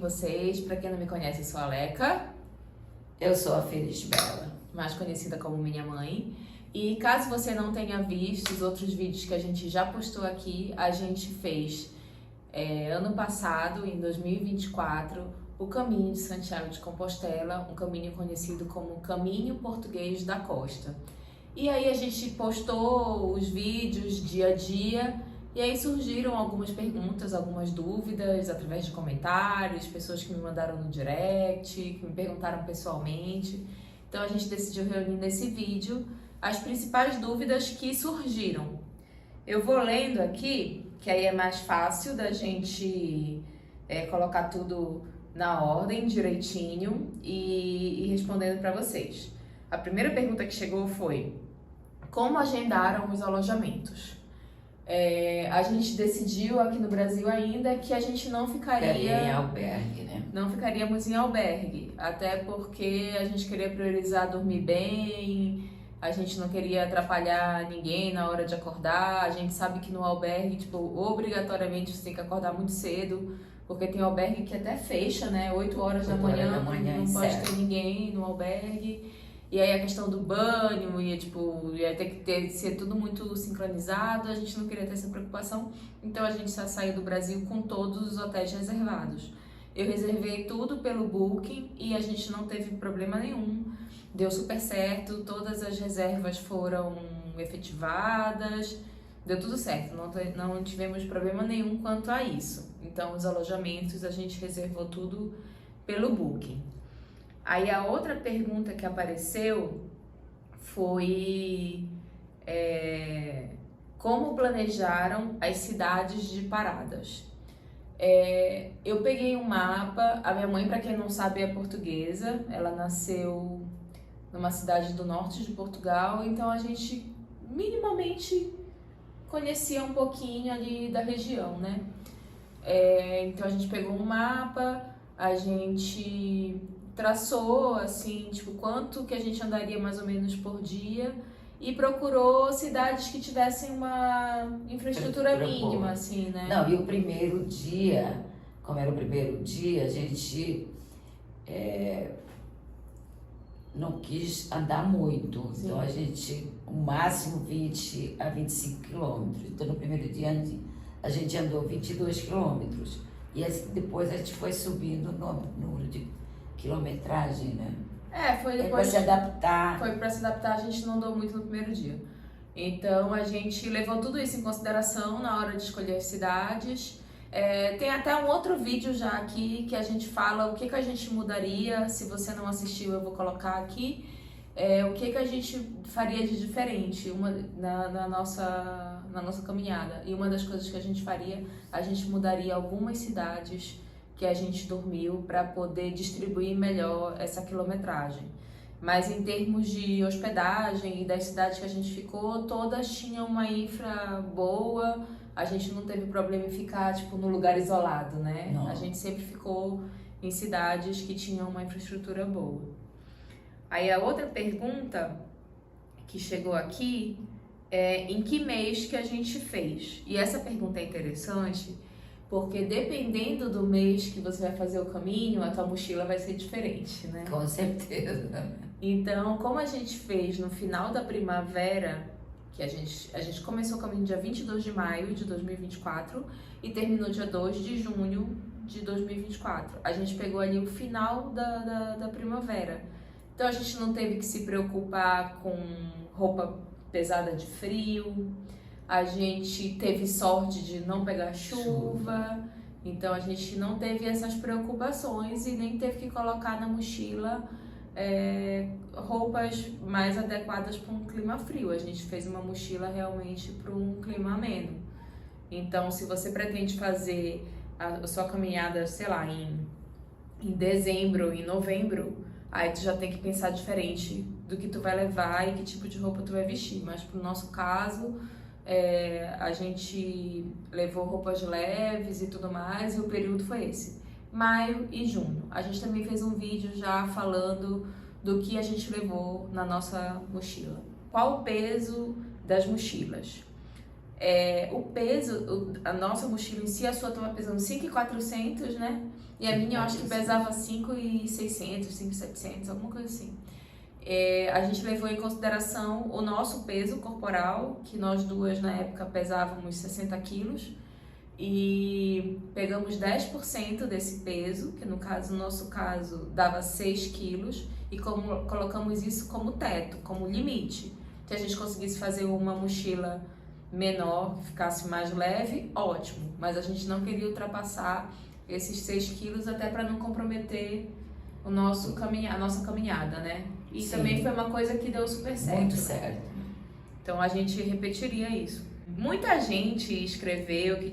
vocês? Para quem não me conhece, eu sou a Leca. Eu sou a Feliz Bela, mais conhecida como Minha Mãe. E caso você não tenha visto os outros vídeos que a gente já postou aqui, a gente fez ano passado, em 2024, o Caminho de Santiago de Compostela, um caminho conhecido como Caminho Português da Costa. E aí a gente postou os vídeos dia a dia, e aí surgiram algumas perguntas, algumas dúvidas através de comentários, pessoas que me mandaram no direct, que me perguntaram pessoalmente. Então a gente decidiu reunir nesse vídeo as principais dúvidas que surgiram. Eu vou lendo aqui, que aí é mais fácil da gente colocar tudo na ordem direitinho e respondendo para vocês. A primeira pergunta que chegou foi: como agendaram os alojamentos? A gente decidiu aqui no Brasil ainda que a gente não ficaria em albergue, né? Não ficaríamos em albergue, até porque a gente queria priorizar dormir bem, a gente não queria atrapalhar ninguém na hora de acordar. A gente sabe que no albergue, obrigatoriamente você tem que acordar muito cedo, porque tem albergue que até fecha, né? 8 horas da manhã, não pode ter ninguém no albergue. E aí a questão do banho, ia ter que ser tudo muito sincronizado, a gente não queria ter essa preocupação, então a gente já saiu do Brasil com todos os hotéis reservados. Eu reservei tudo pelo Booking e a gente não teve problema nenhum, deu super certo, todas as reservas foram efetivadas, deu tudo certo, não tivemos problema nenhum quanto a isso. Então os alojamentos a gente reservou tudo pelo Booking. Aí a outra pergunta que apareceu foi como planejaram as cidades de paradas. Eu peguei um mapa. A minha mãe, para quem não sabe, é portuguesa. Ela nasceu numa cidade do norte de Portugal, então a gente minimamente conhecia um pouquinho ali da região, né? Então a gente pegou um mapa, a gente traçou assim, quanto que a gente andaria mais ou menos por dia e procurou cidades que tivessem uma infraestrutura mínima, assim, né? Não, e o primeiro dia, como era o primeiro dia, a gente não quis andar muito. Sim. Então a gente, o máximo 20 a 25 quilômetros. Então no primeiro dia a gente andou 22 quilômetros. E assim, depois a gente foi subindo no número de quilometragem, né? Foi depois. Para se adaptar. Foi para se adaptar, a gente não andou muito no primeiro dia. Então a gente levou tudo isso em consideração na hora de escolher as cidades. Tem até um outro vídeo já aqui que a gente fala o que a gente mudaria. Se você não assistiu, eu vou colocar aqui. O que a gente faria de diferente na nossa caminhada. E uma das coisas que a gente faria, a gente mudaria algumas cidades que a gente dormiu para poder distribuir melhor essa quilometragem. Mas em termos de hospedagem e das cidades que a gente ficou, todas tinham uma infra boa, a gente não teve problema em ficar no lugar isolado, né? Não. A gente sempre ficou em cidades que tinham uma infraestrutura boa. Aí a outra pergunta que chegou aqui é em que mês que a gente fez? E essa pergunta é interessante porque dependendo do mês que você vai fazer o caminho, a tua mochila vai ser diferente, né? Com certeza. Então, como a gente fez no final da primavera, que a gente começou o caminho dia 22 de maio de 2024 e terminou dia 2 de junho de 2024. A gente pegou ali o final da primavera. Então, a gente não teve que se preocupar com roupa pesada de frio. A gente teve sorte de não pegar chuva, então a gente não teve essas preocupações e nem teve que colocar na mochila roupas mais adequadas para um clima frio. A gente fez uma mochila realmente para um clima ameno. Então, se você pretende fazer a sua caminhada, sei lá, em dezembro, em novembro, aí tu já tem que pensar diferente do que tu vai levar e que tipo de roupa tu vai vestir. Mas pro nosso caso, a gente levou roupas leves e tudo mais, e o período foi esse, maio e junho. A gente também fez um vídeo já falando do que a gente levou na nossa mochila. Qual o peso das mochilas? O peso, a nossa mochila em si, a sua estava pesando 5.400, né? E a minha eu acho que pesava 5.600, 5.700, alguma coisa assim. A gente levou em consideração o nosso peso corporal, que nós duas na época pesávamos 60 quilos, e pegamos 10% desse peso, que no nosso caso dava 6 quilos, e colocamos isso como teto, como limite. Se a gente conseguisse fazer uma mochila menor, que ficasse mais leve, ótimo, mas a gente não queria ultrapassar esses 6 quilos até para não comprometer a nossa caminhada, né? E Sim. Também foi uma coisa que deu super certo. Muito certo. Então a gente repetiria isso. Muita gente escreveu que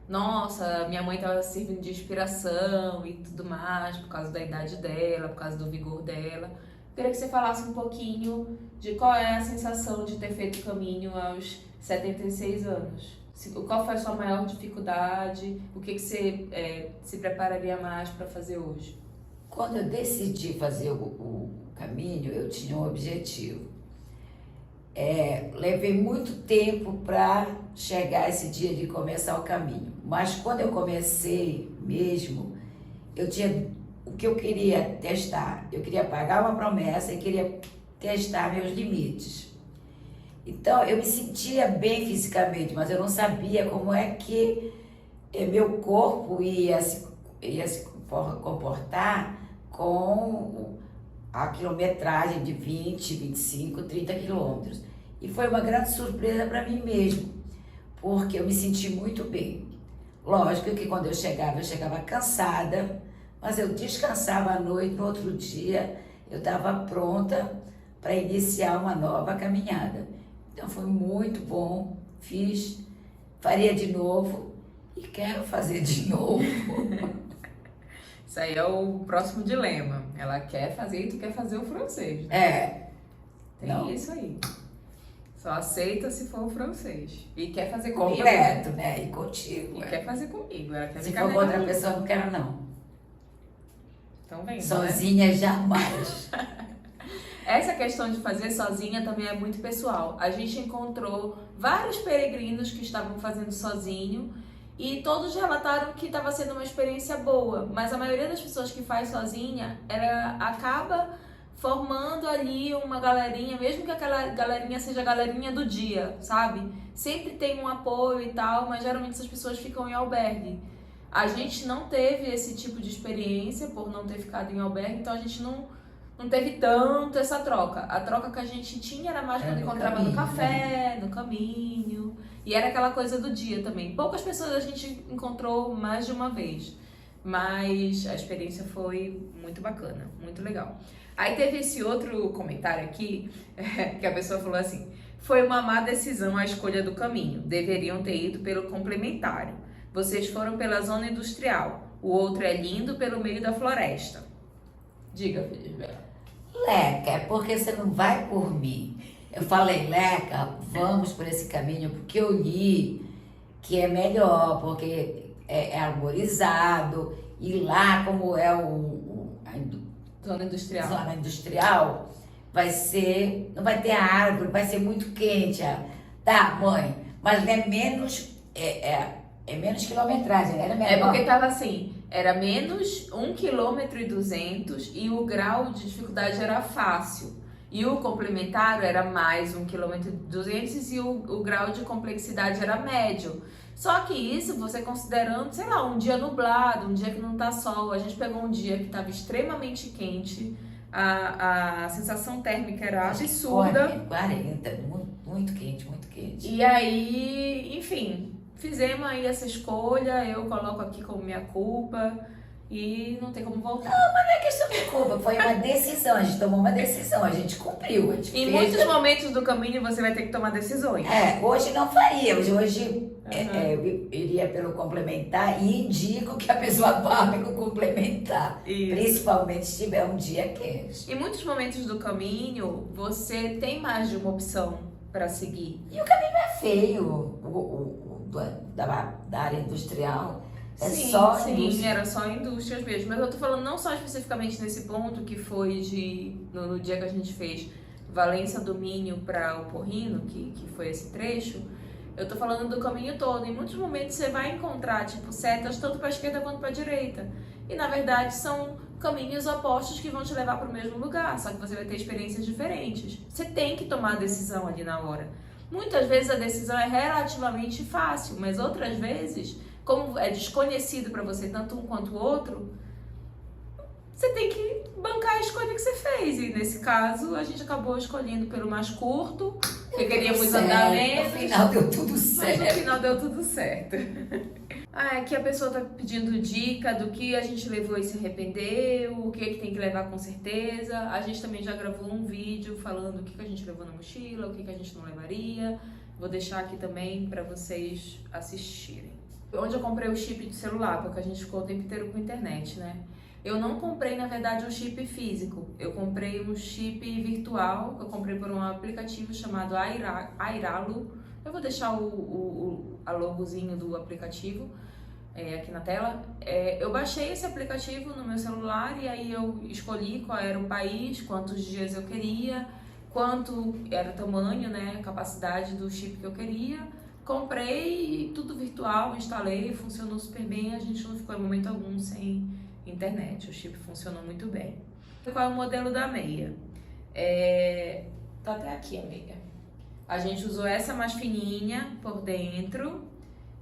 nossa, minha mãe tava servindo de inspiração e tudo mais, por causa da idade dela, por causa do vigor dela. Queria que você falasse um pouquinho de qual é a sensação de ter feito o caminho aos 76 anos. Qual foi a sua maior dificuldade? O que você se prepararia mais para fazer hoje? Quando eu decidi fazer o caminho, eu tinha um objetivo. Levei muito tempo para chegar esse dia de começar o caminho. Mas quando eu comecei mesmo, eu tinha o que eu queria testar. Eu queria pagar uma promessa e queria testar meus limites. Então, eu me sentia bem fisicamente, mas eu não sabia como é que meu corpo ia se comportar com a quilometragem de 20, 25, 30 quilômetros. E foi uma grande surpresa para mim mesmo, porque eu me senti muito bem. Lógico que quando eu chegava cansada, mas eu descansava à noite, no outro dia eu estava pronta para iniciar uma nova caminhada. Então foi muito bom, faria de novo e quero fazer de novo. Isso aí é o próximo dilema. Ela quer fazer e tu quer fazer o francês, né? Tem isso aí. Só aceita se for o francês. E quer fazer comigo. Completo, né? E contigo. E quer fazer comigo. Ela quer se for com outra pessoa, não quero não. Então vem. Sozinha, né? Jamais. Essa questão de fazer sozinha também é muito pessoal. A gente encontrou vários peregrinos que estavam fazendo sozinho e todos relataram que estava sendo uma experiência boa, mas a maioria das pessoas que faz sozinha, acaba formando ali uma galerinha, mesmo que aquela galerinha seja a galerinha do dia, sabe? Sempre tem um apoio e tal, mas geralmente essas pessoas ficam em albergue. A gente não teve esse tipo de experiência por não ter ficado em albergue, então a gente não teve tanto essa troca. A troca que a gente tinha era mais quando encontrava no café, no caminho. E era aquela coisa do dia também. Poucas pessoas a gente encontrou mais de uma vez. Mas a experiência foi muito bacana, muito legal. Aí teve esse outro comentário aqui, que a pessoa falou assim: foi uma má decisão a escolha do caminho. Deveriam ter ido pelo complementário. Vocês foram pela zona industrial. O outro é lindo pelo meio da floresta. Diga, Felisberto. Leca, é porque você não vai por mim. Eu falei, Leca, vamos por esse caminho, porque eu li que é melhor, porque é arborizado, e lá, como é zona industrial, não vai ter árvore, vai ser muito quente. Tá, mãe, mas é menos, menos quilometragem, era menor. É porque tava assim, era menos 1,2 km e o grau de dificuldade era fácil. E o complementário era mais 1,2 km e o grau de complexidade era médio. Só que isso você considerando, sei lá, um dia nublado, um dia que não tá sol. A gente pegou um dia que tava extremamente quente, a sensação térmica era absurda. 40, muito quente, muito quente. E aí, enfim, fizemos aí essa escolha, eu coloco aqui como minha culpa. E não tem como voltar. Não, mas não é questão de culpa, foi uma decisão, a gente tomou uma decisão, a gente cumpriu. Em muitos momentos do caminho você vai ter que tomar decisões. Hoje não faríamos, hoje eu iria pelo complementar e indico que a pessoa vá pelo complementar. Isso. Principalmente se tiver um dia quente. Em muitos momentos do caminho, você tem mais de uma opção para seguir. E o caminho é feio, da área industrial. Era só indústrias mesmo. Mas eu tô falando não só especificamente nesse ponto, que foi no dia que a gente fez Valência do Minho para o Porrino, que foi esse trecho. Eu tô falando do caminho todo. Em muitos momentos você vai encontrar, tipo, setas tanto para a esquerda quanto para a direita. E na verdade são caminhos opostos que vão te levar para o mesmo lugar, só que você vai ter experiências diferentes. Você tem que tomar a decisão ali na hora. Muitas vezes a decisão é relativamente fácil, mas outras vezes, como é desconhecido para você tanto um quanto o outro, você tem que bancar a escolha que você fez. E nesse caso, a gente acabou escolhendo pelo mais curto, porque queríamos andar menos. No final deu tudo Mas certo. no final deu tudo certo. Aqui a pessoa tá pedindo dica do que a gente levou e se arrependeu, o que é que tem que levar com certeza. A gente também já gravou um vídeo falando o que a gente levou na mochila, o que a gente não levaria. Vou deixar aqui também para vocês assistirem. Onde eu comprei o chip de celular, porque a gente ficou o tempo inteiro com internet, né? Eu não comprei, na verdade, um chip físico. Eu comprei um chip virtual, que eu comprei por um aplicativo chamado Airalu. Eu vou deixar a logozinho do aplicativo aqui na tela. Eu baixei esse aplicativo no meu celular e aí eu escolhi qual era o país, quantos dias eu queria, quanto era o tamanho, né, a capacidade do chip que eu queria. Comprei tudo virtual, instalei, funcionou super bem. A gente não ficou em momento algum sem internet. O chip funcionou muito bem. Qual é o modelo da meia? Tá até aqui a meia. A gente usou essa mais fininha por dentro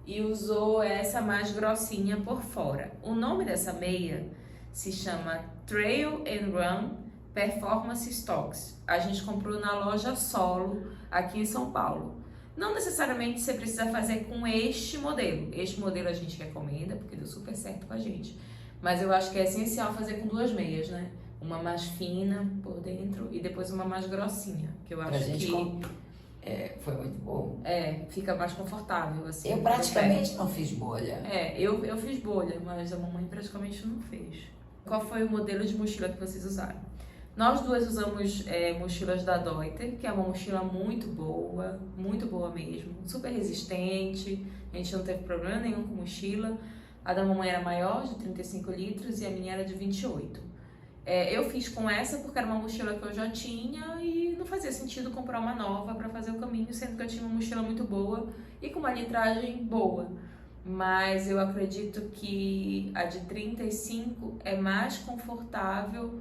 e usou essa mais grossinha por fora. O nome dessa meia se chama Trail and Run Performance Stocks. A gente comprou na loja Solo, aqui em São Paulo. Não necessariamente você precisa fazer com este modelo. Este modelo a gente recomenda, porque deu super certo com a gente. Mas eu acho que é essencial fazer com duas meias, né? Uma mais fina por dentro e depois uma mais grossinha, que eu acho que... Foi muito bom. Fica mais confortável, assim. Eu praticamente não fiz bolha. Eu fiz bolha, mas a mamãe praticamente não fez. Qual foi o modelo de mochila que vocês usaram? Nós duas usamos mochilas da Deuter, que é uma mochila muito boa mesmo, super resistente, a gente não teve problema nenhum com mochila. A da mamãe era maior, de 35 litros, e a minha era de 28. Eu fiz com essa porque era uma mochila que eu já tinha e não fazia sentido comprar uma nova para fazer o caminho, sendo que eu tinha uma mochila muito boa e com uma litragem boa. Mas eu acredito que a de 35 é mais confortável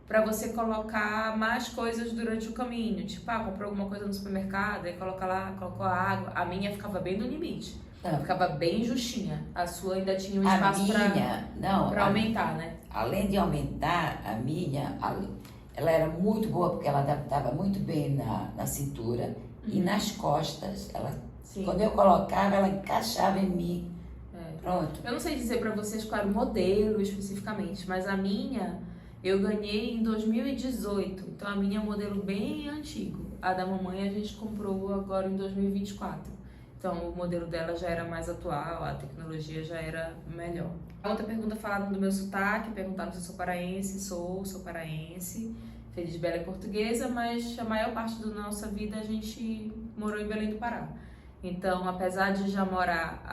para você colocar mais coisas durante o caminho. Tipo, comprou alguma coisa no supermercado, aí coloca lá, colocou a água. A minha ficava bem no limite. Ficava bem justinha. A sua ainda tinha um espaço para aumentar, né? Além de aumentar, a minha, ela era muito boa porque ela adaptava muito bem na cintura e nas costas. Quando eu colocava, ela encaixava em mim. Pronto. Eu não sei dizer para vocês qual era o modelo especificamente, mas a minha eu ganhei em 2018. Então a minha é um modelo bem antigo. A da mamãe a gente comprou agora em 2024. Então, o modelo dela já era mais atual, a tecnologia já era melhor. A outra pergunta falaram do meu sotaque, perguntaram se eu sou paraense. Sou paraense, feliz, bela e portuguesa, mas a maior parte da nossa vida a gente morou em Belém do Pará. Então, apesar de já morar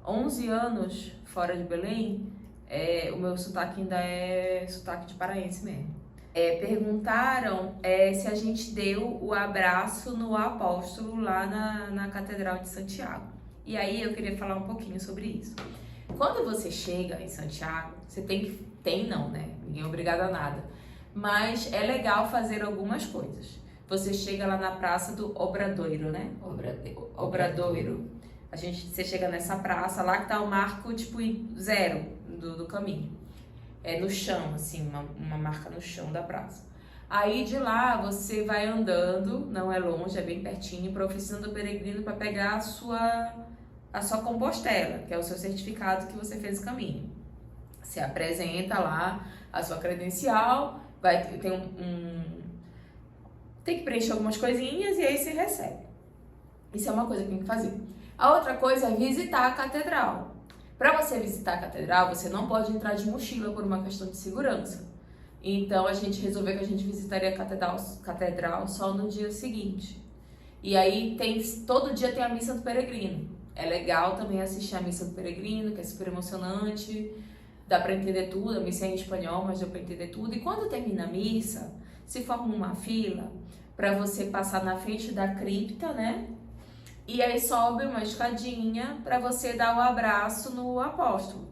há 11 anos fora de Belém, o meu sotaque ainda é sotaque de paraense mesmo. Perguntaram se a gente deu o abraço no apóstolo lá na Catedral de Santiago. E aí eu queria falar um pouquinho sobre isso. Quando você chega em Santiago, você ninguém é obrigado a nada. Mas é legal fazer algumas coisas. Você chega lá na praça do Obradoiro, né? Obradoiro. Você chega nessa praça, lá que tá o marco tipo 0 do caminho. No chão, assim, uma marca no chão da praça. Aí de lá você vai andando, não é longe, é bem pertinho, para a oficina do peregrino para pegar a sua compostela, que é o seu certificado que você fez o caminho. Você apresenta lá a sua credencial, tem que preencher algumas coisinhas e aí você recebe. Isso é uma coisa que tem que fazer. A outra coisa é visitar a catedral. Para você visitar a catedral, você não pode entrar de mochila por uma questão de segurança. Então, a gente resolveu que a gente visitaria a catedral só no dia seguinte. E aí, todo dia tem a missa do peregrino. É legal também assistir a missa do peregrino, que é super emocionante. Dá para entender tudo, a missa é em espanhol, mas dá para entender tudo. E quando termina a missa, se forma uma fila para você passar na frente da cripta, né? e aí sobe uma escadinha para você dar o abraço no apóstolo.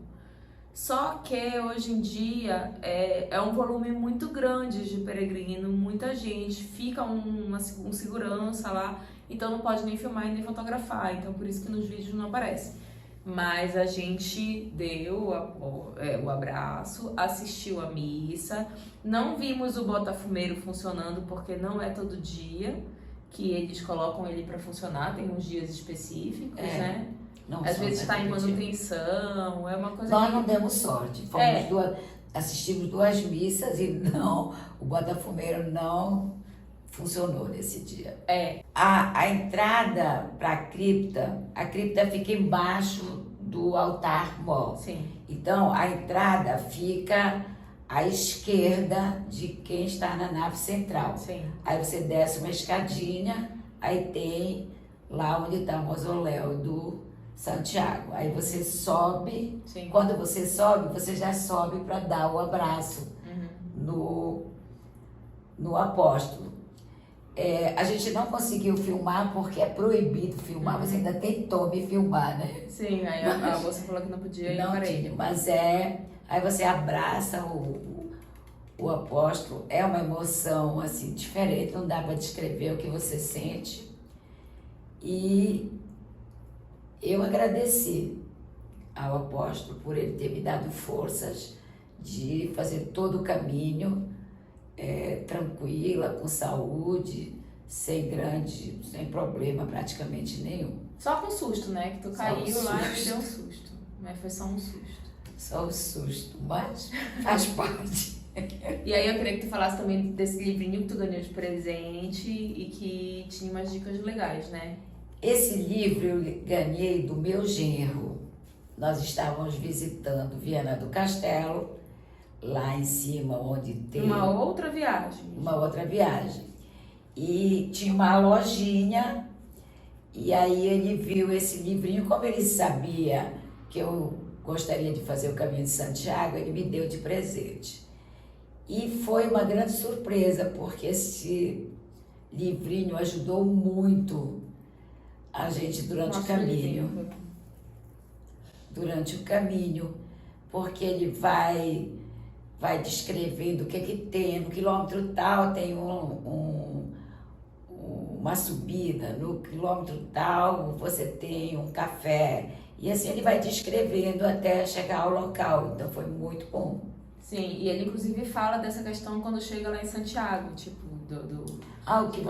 Só que hoje em dia é um volume muito grande de peregrino, muita gente, fica um segurança lá, então não pode nem filmar e nem fotografar, então por isso que nos vídeos não aparece. Mas a gente deu o abraço, assistiu a missa, não vimos o botafumeiro funcionando porque não é todo dia que eles colocam ele para funcionar, tem uns dias específicos, né? Não, às vezes está em manutenção, é uma coisa. Nós não demos sorte, assistimos 2 missas e não, o botafumeiro não funcionou nesse dia. A entrada para a cripta fica embaixo do altar-mor. Sim. Então, a entrada fica à esquerda de quem está na nave central. Sim. Aí você desce uma escadinha, aí tem lá onde está o mausoléu do Santiago. Aí você sobe. Sim. Quando você sobe, você já sobe para dar o abraço no apóstolo. A gente não conseguiu filmar porque é proibido filmar. Você ainda tentou me filmar, né? Sim, aí a moça falou que não podia ir. Não tinha, mas aí você abraça o apóstolo. É uma emoção assim diferente, não dá para descrever o que você sente. E eu agradeci ao apóstolo por ele ter me dado forças de fazer todo o caminho tranquila, com saúde, sem problema praticamente nenhum. Só com susto, né? Que tu caiu lá e me deu um susto. Mas foi só um susto. Só o susto, mas faz parte. E aí eu queria que tu falasse também desse livrinho que tu ganhou de presente e que tinha umas dicas legais, né? Esse livro eu ganhei do meu genro. Nós estávamos visitando Viana do Castelo, lá em cima onde tem... Uma outra viagem. E tinha uma lojinha, e aí ele viu esse livrinho, como ele sabia que eu gostaria de fazer o Caminho de Santiago, ele me deu de presente. E foi uma grande surpresa, porque esse livrinho ajudou muito a gente durante o caminho. Durante o caminho, porque ele vai descrevendo o que tem. No quilômetro tal tem uma subida, no quilômetro tal você tem um café. E assim ele vai descrevendo até chegar ao local, então foi muito bom. Sim, e ele inclusive fala dessa questão quando chega lá em Santiago, tipo, o que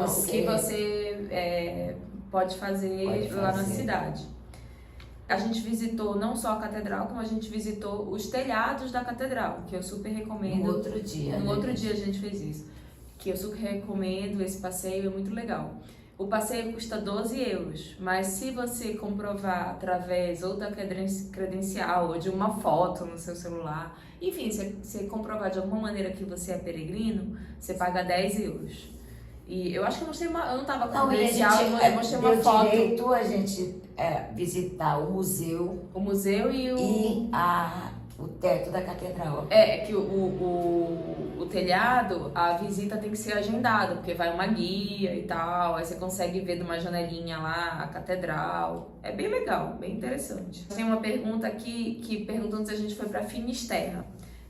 você pode fazer lá na cidade. A gente visitou não só a catedral, como a gente visitou os telhados da catedral, que eu super recomendo. No outro dia. No outro dia a gente fez isso. Que eu super recomendo esse passeio, é muito legal. O passeio custa 12 euros, mas se você comprovar através ou da credencial ou de uma foto no seu celular, enfim, se você comprovar de alguma maneira que você é peregrino, você paga 10 euros. E eu acho que eu não estava com credencial, eu mostrei uma foto. Deu direito a gente visitar o museu. O museu e o teto da catedral. Que o telhado, a visita tem que ser agendada, porque vai uma guia e tal, aí você consegue ver de uma janelinha lá a catedral. É bem legal, bem interessante. Tem uma pergunta aqui, perguntando se a gente foi para Finisterra.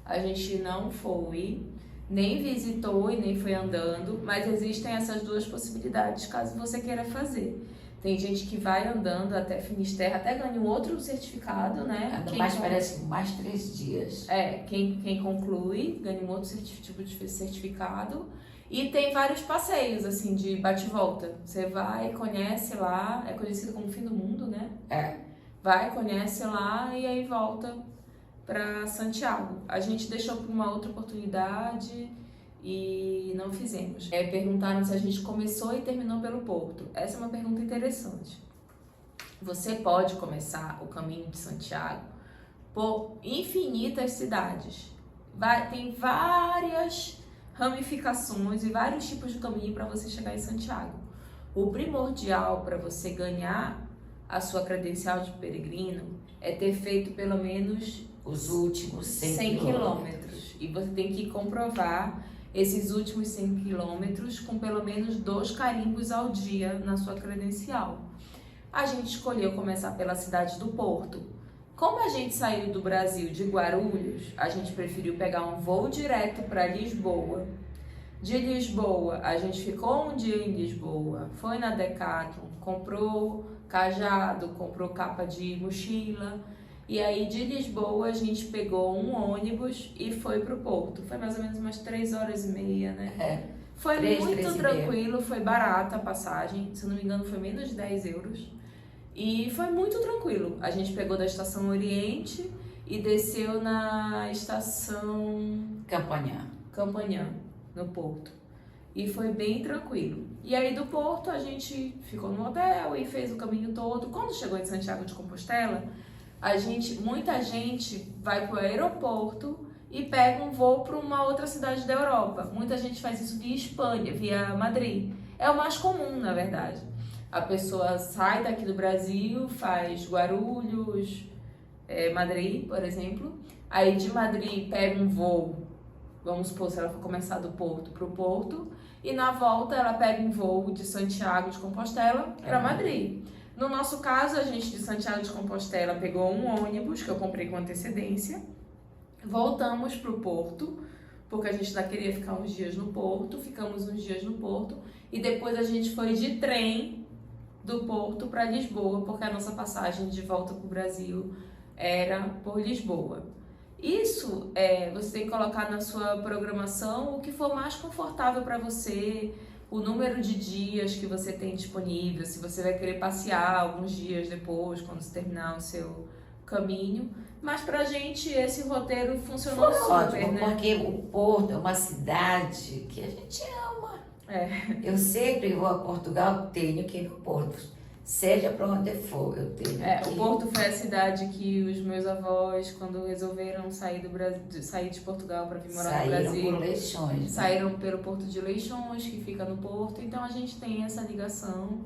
A gente não foi, nem visitou e nem foi andando, mas existem essas duas possibilidades, caso você queira fazer. Tem gente que vai andando até Finisterra, até ganha um outro certificado, né? Parece mais 3 dias. Quem conclui ganha um outro tipo de certificado. E tem vários passeios, assim, de bate-volta. Você vai, conhece lá, é conhecido como fim do mundo, né? Vai, conhece lá e aí volta para Santiago. A gente deixou para uma outra oportunidade e não fizemos. Perguntaram se a gente começou e terminou pelo Porto. Essa é uma pergunta interessante. Você pode começar o caminho de Santiago por infinitas cidades. Tem várias ramificações e vários tipos de caminho para você chegar em Santiago. O primordial para você ganhar a sua credencial de peregrino é ter feito pelo menos os últimos 100 quilômetros. E você tem que comprovar esses últimos 100 quilômetros com pelo menos 2 carimbos ao dia na sua credencial. a gente escolheu começar pela cidade do Porto. Como a gente saiu do Brasil de Guarulhos, a gente preferiu pegar um voo direto para Lisboa. De Lisboa, a gente ficou um dia em Lisboa, foi na Decathlon, comprou cajado, comprou capa de mochila. E aí de Lisboa a gente pegou um ônibus e foi pro Porto. Foi mais ou menos umas 3 horas e meia, né? Foi muito tranquilo, foi barata a passagem. Se eu não me engano foi menos de 10 euros. E foi muito tranquilo. A gente pegou da estação Oriente e desceu na estação Campanhã, no Porto. E foi bem tranquilo. E aí do Porto a gente ficou no hotel e fez o caminho todo. Quando chegou em Santiago de Compostela, muita gente vai para o aeroporto e pega um voo para uma outra cidade da Europa. Muita gente faz isso via Espanha, via Madrid. É o mais comum, na verdade. A pessoa sai daqui do Brasil, faz Guarulhos, Madrid, por exemplo. Aí de Madrid pega um voo, vamos supor, se ela for começar do Porto para o Porto, e na volta ela pega um voo de Santiago de Compostela para Madrid. No nosso caso, a gente de Santiago de Compostela pegou um ônibus que eu comprei com antecedência, voltamos para o Porto, porque a gente ainda queria ficar uns dias no Porto, ficamos uns dias no Porto, e depois a gente foi de trem do Porto para Lisboa, porque a nossa passagem de volta para o Brasil era por Lisboa. Isso você tem que colocar na sua programação o que for mais confortável para você, o número de dias que você tem disponível, se você vai querer passear alguns dias depois, quando você terminar o seu caminho. Mas pra gente esse roteiro funcionou super, ótimo, né? Porque o Porto é uma cidade que a gente ama. Eu sempre vou a Portugal, tenho que ir no Porto. Seja para onde for, eu tenho que... O Porto foi a cidade que os meus avós, quando resolveram sair do Brasil, sair de Portugal para vir morar no Brasil, saíram por Leixões, né? Saíram pelo Porto de Leixões, que fica no Porto. Então a gente tem essa ligação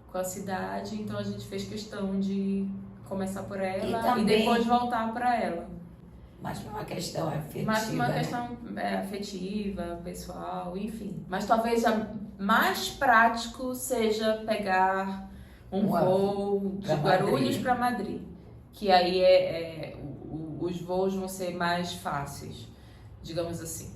com a cidade. Então a gente fez questão de começar por ela e depois voltar para ela. Mas por uma questão afetiva. Mas por uma questão afetiva, pessoal, enfim. Mas talvez mais prático seja pegar um voo de Guarulhos para Madrid, que aí os voos vão ser mais fáceis, digamos assim.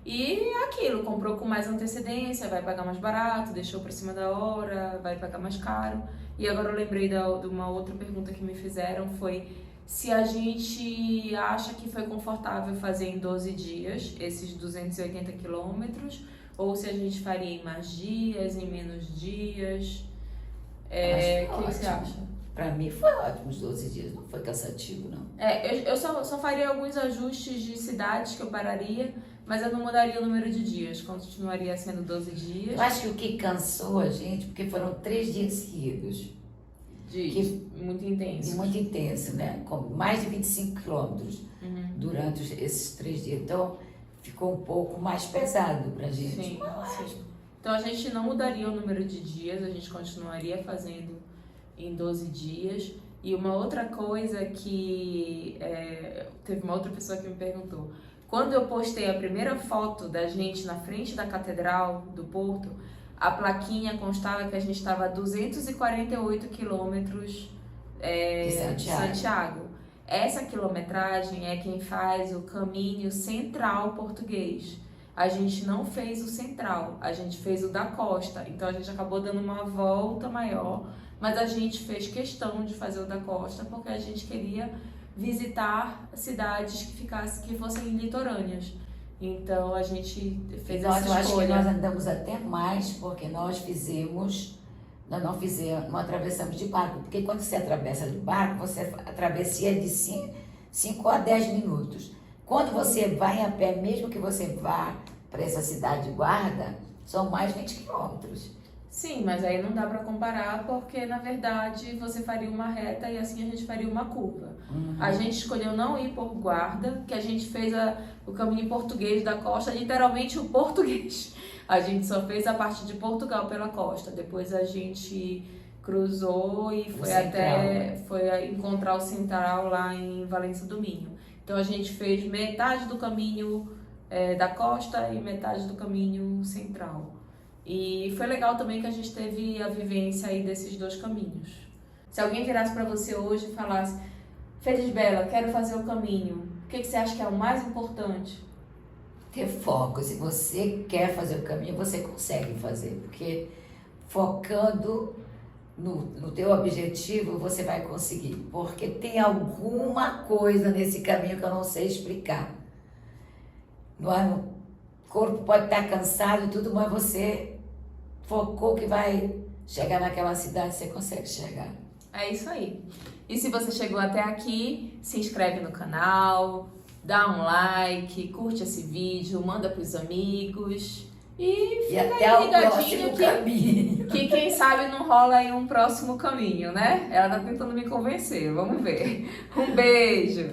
E aquilo, comprou com mais antecedência, vai pagar mais barato, deixou para cima da hora, vai pagar mais caro. E agora eu lembrei de uma outra pergunta que me fizeram, foi se a gente acha que foi confortável fazer em 12 dias, esses 280 quilômetros, ou se a gente faria em mais dias, em menos dias. O que você acha? Pra mim foi ótimo os 12 dias, não foi cansativo, não. Eu só faria alguns ajustes de cidades que eu pararia, mas eu não mudaria o número de dias, continuaria sendo 12 dias. Eu acho que o que cansou a gente, porque foram 3 dias seguidos. Muito intenso. Muito intenso, né? Com mais de 25 quilômetros durante esses 3 dias. Então, ficou um pouco mais pesado pra gente. Sim. Então, a gente não mudaria o número de dias, a gente continuaria fazendo em 12 dias. E uma outra coisa que... teve uma outra pessoa que me perguntou. Quando eu postei a primeira foto da gente na frente da Catedral do Porto, a plaquinha constava que a gente estava a 248 quilômetros de Santiago. Essa quilometragem é quem faz o caminho central português. A gente não fez o central, a gente fez o da costa. Então a gente acabou dando uma volta maior, mas a gente fez questão de fazer o da costa porque a gente queria visitar cidades que fossem litorâneas. Então a gente fez essa escolha. Eu acho que nós andamos até mais porque nós não atravessamos de barco. Porque quando você atravessa de barco, você atravessia de 5 a 10 minutos. Quando você vai a pé, mesmo que você vá para essa cidade de Guarda, são mais 20 quilômetros. Sim, mas aí não dá para comparar porque, na verdade, você faria uma reta e assim a gente faria uma curva. A gente escolheu não ir por Guarda, que a gente fez o caminho português da costa, literalmente o português. A gente só fez a parte de Portugal pela costa, depois a gente cruzou e foi encontrar o central lá em Valença do Minho. Então a gente fez metade do caminho da costa e metade do caminho central. E foi legal também que a gente teve a vivência aí desses dois caminhos. Se alguém virasse para você hoje e falasse, Felisbela, quero fazer o caminho, o que você acha que é o mais importante? Ter foco. Se você quer fazer o caminho, você consegue fazer. Porque focando no teu objetivo, você vai conseguir. Porque tem alguma coisa nesse caminho que eu não sei explicar. O corpo pode estar cansado e tudo, mas você focou que vai chegar naquela cidade, você consegue chegar. É isso aí. E se você chegou até aqui, se inscreve no canal, dá um like, curte esse vídeo, manda pros amigos e fica até aí o ligadinho próximo caminho. que quem sabe não rola aí um próximo caminho, né? Ela tá tentando me convencer, vamos ver. Um beijo!